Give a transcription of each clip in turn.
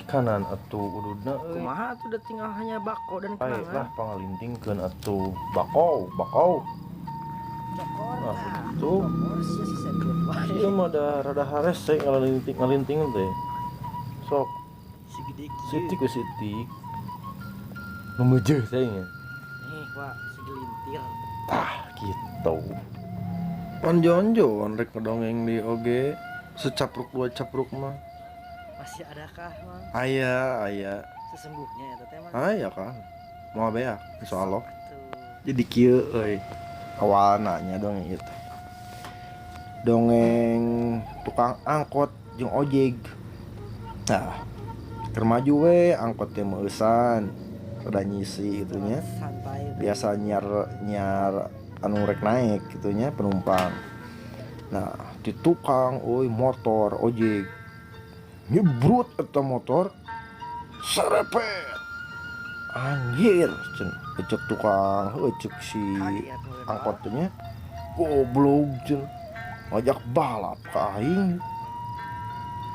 kanan atuh ududna kumaha tuh udah tinggal hanya bako dan lah kenangan. pangalingtingkeun atuh bakau Cokor nah lah. tuh Cokor sih sisa duit wae. ieu mah rada harese ngalinting teh sok Si gede kieu. sitik we sitik nu meujeuh teh nya Nih, Pak, si gelintir. tah gitu onjon rek ngedongeng di oge secapruk dua capruk mah Masih adakah, Mang? aya Sesungguhnya ya teh, Mang. aya kan mau beak insyaallah Tuh. jadi kieu euy awalna nya dongeng ieu teh dongeng tukang angkot jeung ojek. Nah, keur maju we angkot teh meusan rada nyisi gitu nya. Santai. Biasa nyar anu rek naik gitu nya penumpang. Nah, di tukang euy motor ojek. Nyebrut eta motor serepet. Anjir, cek tukang cek si angkot teh nya. Goblok cenah. Ngajak balap ka aing.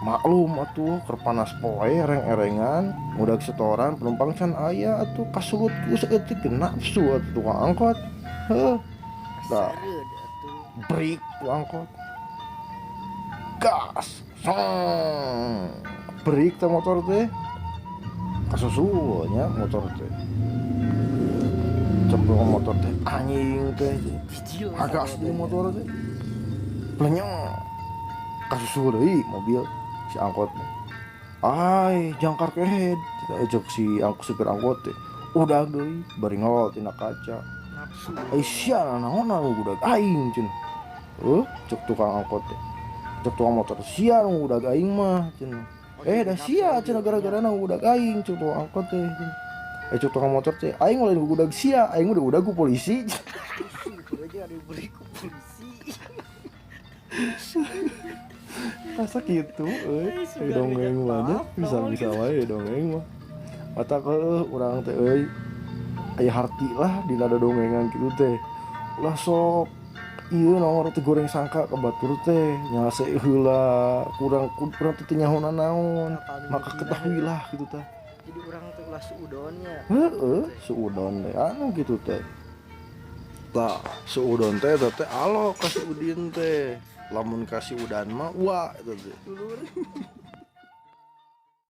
Maklum atuh keur panas poe ereng-erengan mudag setoran penumpang can aya atuh kasulut ku saeutik nafsu atuh tukang angkot. Heuh. Dah break tu angkot. Gas. Sang. Break teh motor teh. Kasusul nya motor teh. Cepet motor teh anjing teh. Hagas di motor teh. Plenyong. Kasusul deui mobil si angkot. Ai, jangkar kehead. Kita ajak si supir angkot teh. Udah deui bari ngol tina kaca. Nafsu. Ai sia naon budak aing cenah. Cek tukang angkot teh. Cek tukang motor sia nu budak aing mah cenah. Da sia cenah gara-gara na budak aing cek tukang angkot teh. Cek tukang motor teh aing lain budak sia, aing udah ku polisi. Itu aja ada beri ku polisi. Masa gitu dongeng mah bisa wae dongeng mah mata ke urang teh euy aya harti lah di nada dongengan kitu teh ulah sok ieu naon roti goreng sangka ka batur teh nyase heula kurang teh nyahoan naon maka ketahuilah gitu teh Jadi urang teh ulah suudonnya. suudon teh anu gitu teh tah suudon teh alo ka si udin teh lamun kasih udan mah wa itu teh